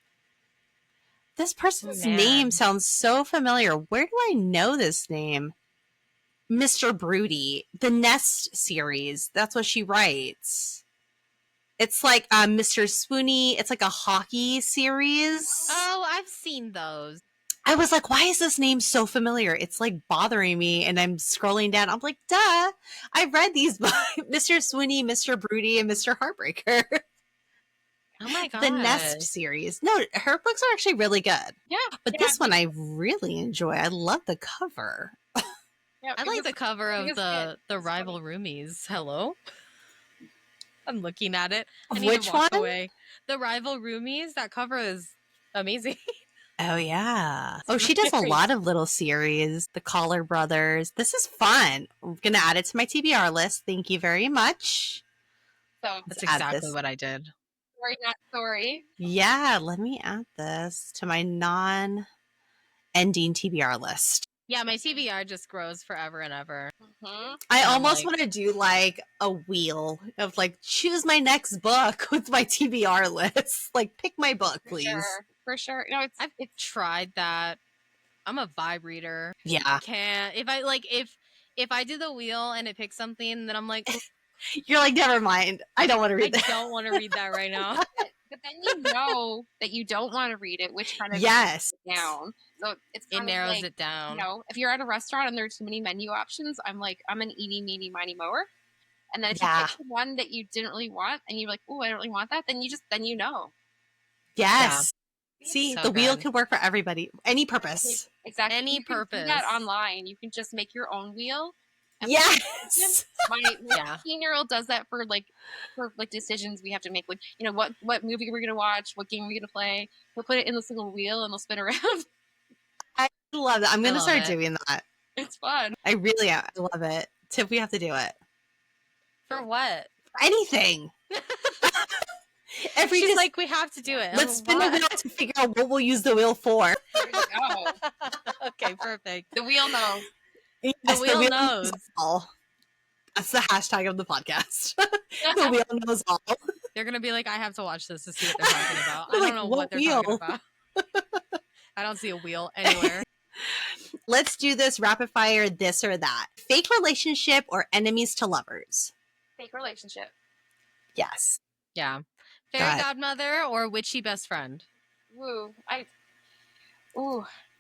This person's name sounds so familiar. Where do I know this name? Mr. Broody, the Nest series. That's what she writes. It's Mr. Swoony. It's a hockey series. Oh, I've seen those. I was like, why is this name so familiar? It's bothering me, and I'm scrolling down. I'm like, duh. I've read these by Mr. Swoony, Mr. Broody, and Mr. Heartbreaker. Oh my God. The Nest series. No, her books are actually really good. Yeah. But this one I really enjoy. I love the cover. Yeah, I like the cover of the Rival Roomies. Hello? I'm looking at it. I need Which to walk one? away. The Rival Roomies. That cover is amazing. Oh, yeah. Oh, she does a lot of little series. The Collar Brothers. This is fun. I'm going to add it to my TBR list. Thank you very much. So that's exactly what I did. Story, not story. Yeah, let me add this to my non-ending TBR list. Yeah, my TBR just grows forever and ever. Mm-hmm. I almost want to do a wheel of choose my next book with my TBR list. Pick my book, please. Sure. For sure. No, I've it's tried that. I'm a vibe reader. Yeah. I can't. If I like, if I do the wheel and it picks something, then I'm like, You're like, never mind. I don't want to I read that. don't want to read that right now. but then you know that you don't want to read it, which kind of Yes. down. So it's It kind of narrows like, it down. you know, if you're at a restaurant and there are too many menu options, I'm like, I'm an eeny, meeny, miny, mower. And then if you pick the one that you didn't really want and you're like, oh, I don't really want that, then you know. Yes. See, So the wheel good. can work for everybody. Any purpose. Exactly. Any You can do purpose. that online. You can just make your own wheel. And Yes. my 15-year-old does that for decisions we have to make, like, you know, what movie we're gonna watch, what game we're gonna play. We'll put it in this little wheel and they'll spin around. I love that. I'm going to start it. doing that. It's fun. I really am. I love it. Tiff, we have to do it. For what? Anything. She's like, we have to do it. Let's spin the wheel to figure out what we'll use the wheel for. There you go. Okay, perfect. The wheel knows. Yes, the wheel knows. All. That's the hashtag of the podcast. The wheel knows all. They're gonna be like, I have to watch this to see what they're talking about. I They're don't like, know what what they're wheel? talking about. I don't see a wheel anywhere. Let's do this rapid fire this or that. Fake relationship or enemies to lovers? Fake relationship. Yes. Yeah. Fairy godmother or witchy best friend?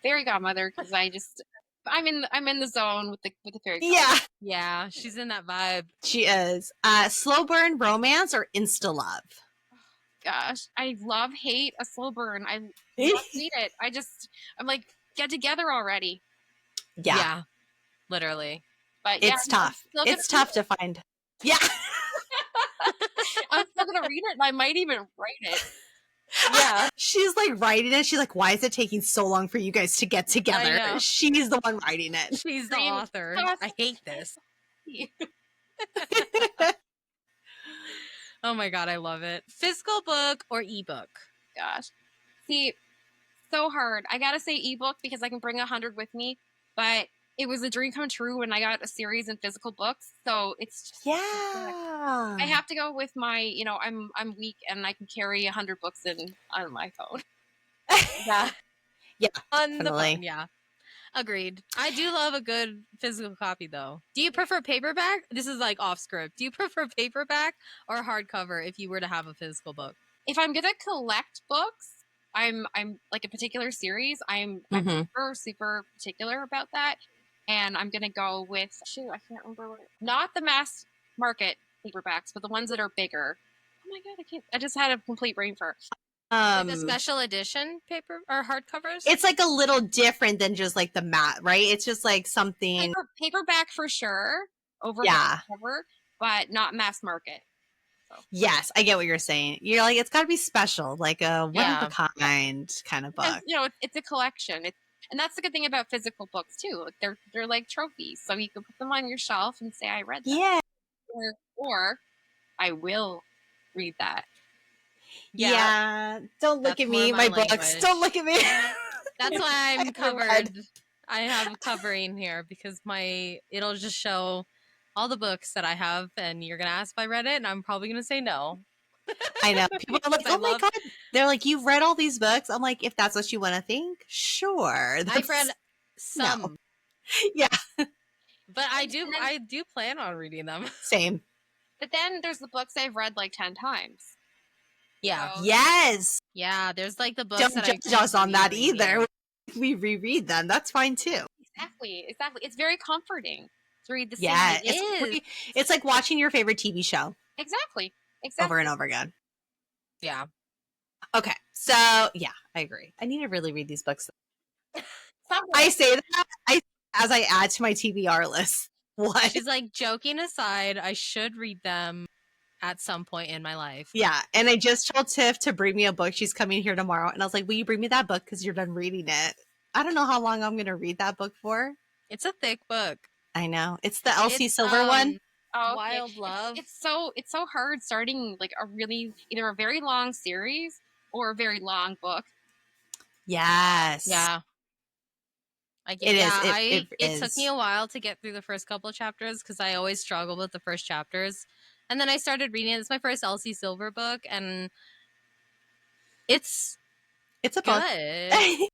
Fairy godmother, because I'm in the zone with the fairy godmother. Yeah. Yeah, she's in that vibe. She is. Slow burn romance or insta love? Gosh, I love hate a slow burn. I love hate it. I'm like, get together already. Yeah. Literally. But it's tough. It's tough to find. Yeah. I'm still gonna read it and I might even write it. Yeah. She's like writing it. She's like, why is it taking so long for you guys to get together? She's the one writing it. She's the author. I hate this. Oh my god, I love it. Physical book or ebook? Gosh. See, so hard. I gotta say ebook because I can bring 100 with me, but it was a dream come true when I got a series in physical books. So it's just, I have to go with my, you know, I'm weak and I can carry 100 books on my phone. Yeah. On the phone, yeah. Agreed. I do love a good physical copy though. Do you prefer paperback? This is like off script. Do you prefer paperback or hardcover if you were to have a physical book? If I'm gonna collect books, I'm like a particular series. I'm super particular about that. And I'm gonna go with I can't remember not the mass market paperbacks, but the ones that are bigger. Oh my god, I just had a complete brain fart. Like the special edition paper or hardcovers? It's like a little different than just like the matte, right? It's just like something paperback for sure over cover, but not mass market. So. Yes, I get what you're saying. You're like, it's got to be special, like a one of a kind of book. Because, you know, it's a collection. And that's the good thing about physical books too. Like they're like trophies, so you can put them on your shelf and say, "I read that." Yeah. Or I will read that. Yeah. Don't look at me, my books. Don't look at me. That's why I'm covered. I have a covering here because it'll just show all the books that I have, and you're gonna ask if I read it, and I'm probably gonna say no. I know. People are like, oh my god. They're like, you've read all these books? I'm like, if that's what you want to think, sure. I've read some. No. Yeah. But I do plan on reading them. Same. But then there's the books I've read like 10 times. Yeah. So, yes. Yeah, there's like the books Don't judge us on that either. We reread them. That's fine too. Exactly. It's very comforting to read the same. Yeah, it's like watching your favorite TV show. Exactly. Over and over again. Yeah. Okay. So, yeah, I agree. I need to really read these books. I say that as I add to my TBR list. What? She's like, joking aside, I should read them at some point in my life. Yeah. And I just told Tiff to bring me a book. She's coming here tomorrow. And I was like, will you bring me that book? Because you're done reading it. I don't know how long I'm going to read that book for. It's a thick book. I know. It's the Elsie Silver one. Oh, Wild Love. It's so hard starting like either a very long series or a very long book. Yes. Yeah. It took me a while to get through the first couple of chapters because I always struggle with the first chapters. And then I started reading it. It's my first Elsie Silver book, and it's It's a book. Good.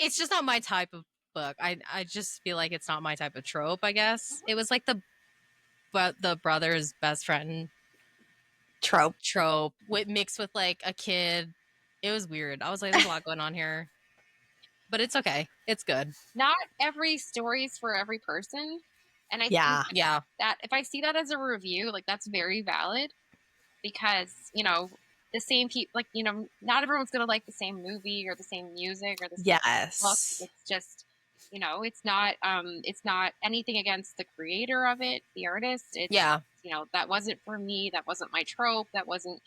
It's just not my type of book. I just feel like it's not my type of trope, I guess. It was like the brother's best friend trope mixed with like a kid. It was weird. I was like, there's a lot going on here. But it's okay. It's good. Not every story is for every person. And I think that if I see that as a review, like that's very valid because, you know, the same people, like, you know, not everyone's going to like the same movie or the same music or the same book. It's just, you know, it's not anything against the creator of it, the artist. It's, you know, that wasn't for me. That wasn't my trope. That wasn't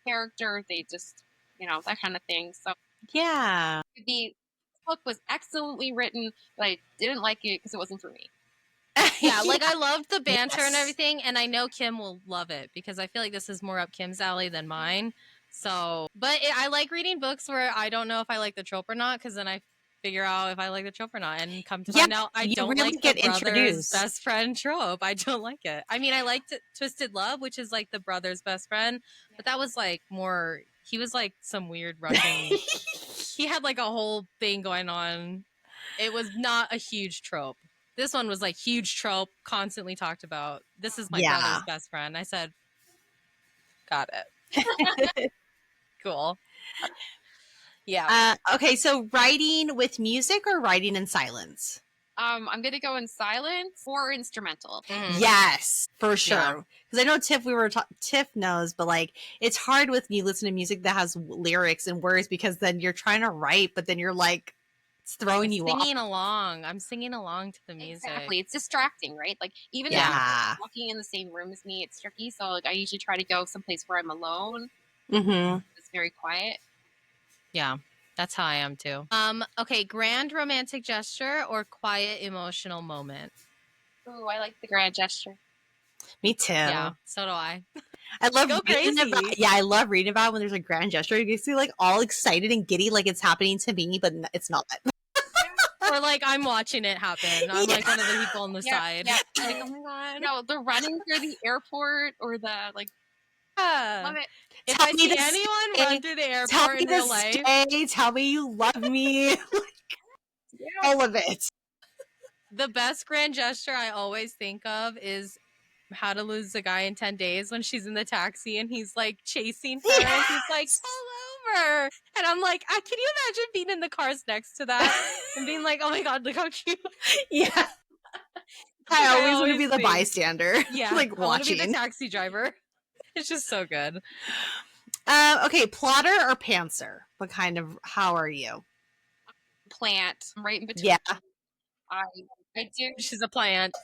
character. They just, you know, that kind of thing. So the book was excellently written, but I didn't like it because it wasn't for me. Yeah, like I loved the banter and everything, and I know Kim will love it because I feel like this is more up Kim's alley than mine. So, but I like reading books where I don't know if I like the trope or not, because then I figure out if I like the trope or not, and come to find out I don't really like the brother's best friend trope. I don't like it. I mean, I liked Twisted Love, which is like the brother's best friend, but that was like more. He was like some weird Russian. He had like a whole thing going on. It was not a huge trope. This one was like huge trope, constantly talked about. This is my brother's best friend. I said, got it. Cool. Yeah. Okay, so writing with music or writing in silence? I'm going to go in silence or instrumental. Mm-hmm. Yes, for sure. Because I know Tiff knows, but like it's hard when you listen to music that has lyrics and words because then you're trying to write, but then you're like, it's throwing you off. I'm singing along to the music. Exactly. It's distracting, right? Like even if you're walking in the same room as me, it's tricky. So like I usually try to go someplace where I'm alone. Mm-hmm. It's very quiet. Yeah, that's how I am too. Okay, grand romantic gesture or quiet emotional moment? Ooh, I like the grand gesture. Me too. Yeah, so do I. I love reading about. Yeah, I love reading about when there's a grand gesture. You see, like all excited and giddy, like it's happening to me, but it's not. Or like I'm watching it happen. I'm like one of the people on the side. Yeah. Like, oh my god. No, the running through the airport or the like. Love it. If I see anyone run through the airport in real life, tell me you love me. All of it. The best grand gesture I always think of is How to Lose a Guy in 10 Days when she's in the taxi and he's like chasing her and he's like, pull over. And I'm like, can you imagine being in the cars next to that and being like, oh my god, look how cute. Yeah. I always want to be the bystander. Yeah. Like I want to watching. be the taxi driver. It's just so good. Okay, plotter or pantser? How are you? Plant. I'm right in between. Yeah. I do. She's a plant.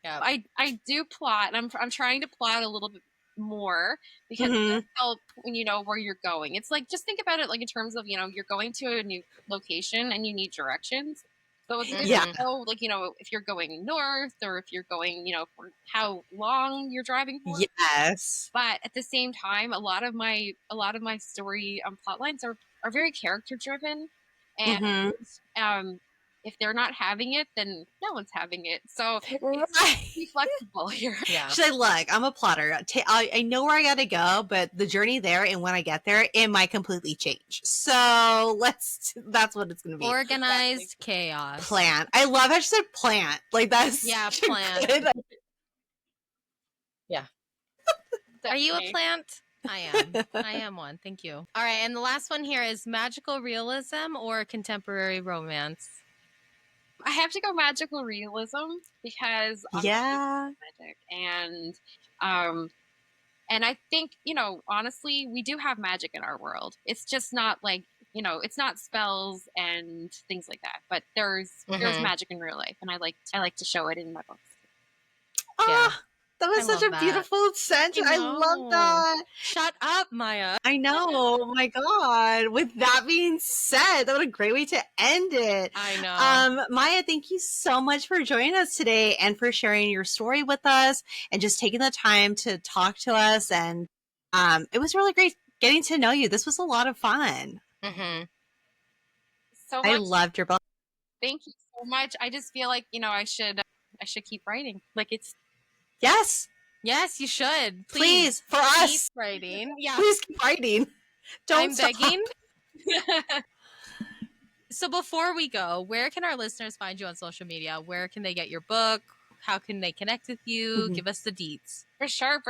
Yeah. I do plot, and I'm trying to plot a little bit more because it does help when you know where you're going. It's like, just think about it like in terms of, you know, you're going to a new location and you need directions. So it's good to know, like, you know, if you're going north or if you're going, you know, for how long you're driving for. Yes. But at the same time, a lot of my story plot lines are very character driven, and if they're not having it, then no one's having it. So be flexible here. Yeah. She's like, look, I'm a plotter. I know where I gotta go, but the journey there and when I get there, it might completely change. So that's what it's gonna be. Organized chaos. Plant. I love how she said plant. Like that's plant. Good. Yeah. Are you a plant? I am one. Thank you. All right, and the last one here is magical realism or contemporary romance. I have to go magical realism because magic, and I think, you know, honestly, we do have magic in our world. It's just not like, you know, it's not spells and things like that, but there's magic in real life, and I like to show it in my books. Yeah. That was such a beautiful sentence. I love that. Shut up, Maya. I know. Oh my god. With that being said, that was a great way to end it. I know. Maya, thank you so much for joining us today and for sharing your story with us and just taking the time to talk to us. And it was really great getting to know you. This was a lot of fun. Mm-hmm. So much. I loved your book. Thank you so much. I just feel like, you know, I should keep writing. Like it's. Yes, you should. Please for us. Keep writing. Yeah. Please keep writing. Don't I'm stop. begging. So before we go, where can our listeners find you on social media? Where can they get your book? How can they connect with you? Give us the deets. For sure.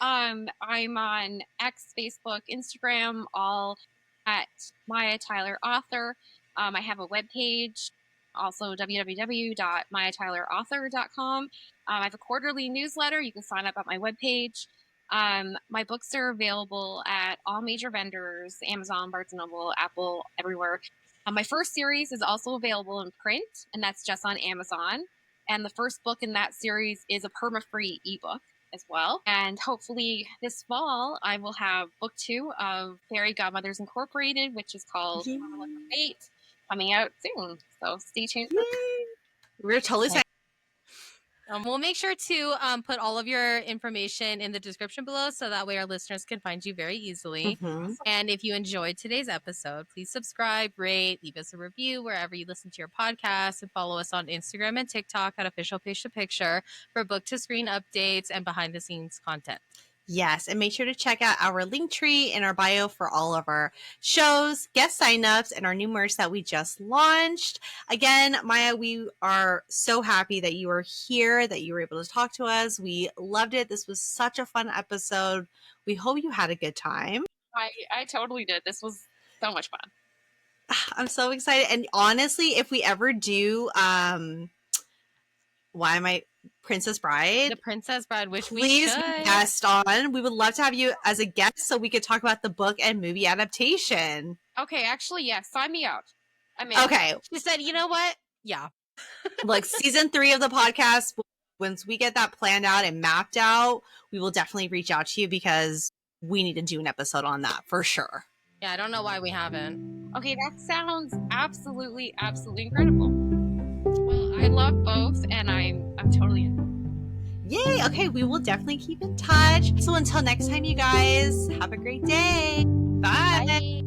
I'm on X, Facebook, Instagram, all at Maya Tyler Author. I have a webpage, also www.mayatylerauthor.com. I have a quarterly newsletter. You can sign up at my webpage. My books are available at all major vendors, Amazon, Barnes & Noble, Apple, everywhere. My first series is also available in print, and that's just on Amazon. And the first book in that series is a perma-free ebook as well. And hopefully this fall, I will have book 2 of Fairy Godmothers Incorporated, which is called Fate, coming out soon. So stay tuned. We're totally excited. We'll make sure to put all of your information in the description below so that way our listeners can find you very easily. And if you enjoyed today's episode, please subscribe, rate, leave us a review wherever you listen to your podcast, and follow us on Instagram and TikTok at Official Page to Picture for book to screen updates and behind the scenes content. Yes, and make sure to check out our link tree in our bio for all of our shows, guest signups, and our new merch that we just launched. Again, Maya, we are so happy that you are here, that you were able to talk to us. We loved it. This was such a fun episode. We hope you had a good time. I totally did. This was so much fun. I'm so excited. And honestly, if we ever do, Princess Bride? The Princess Bride, which please we should. guest on. We would love to have you as a guest so we could talk about the book and movie adaptation. Okay, actually, yes. Sign me out. I'm in. Okay. She said, you know what? Yeah. Like season 3 of the podcast, once we get that planned out and mapped out, we will definitely reach out to you because we need to do an episode on that for sure. Yeah, I don't know why we haven't. Okay, that sounds absolutely incredible. Well, I love both, and I'm totally in. Yay! Okay, we will definitely keep in touch. So until next time, you guys, have a great day. Bye. Bye.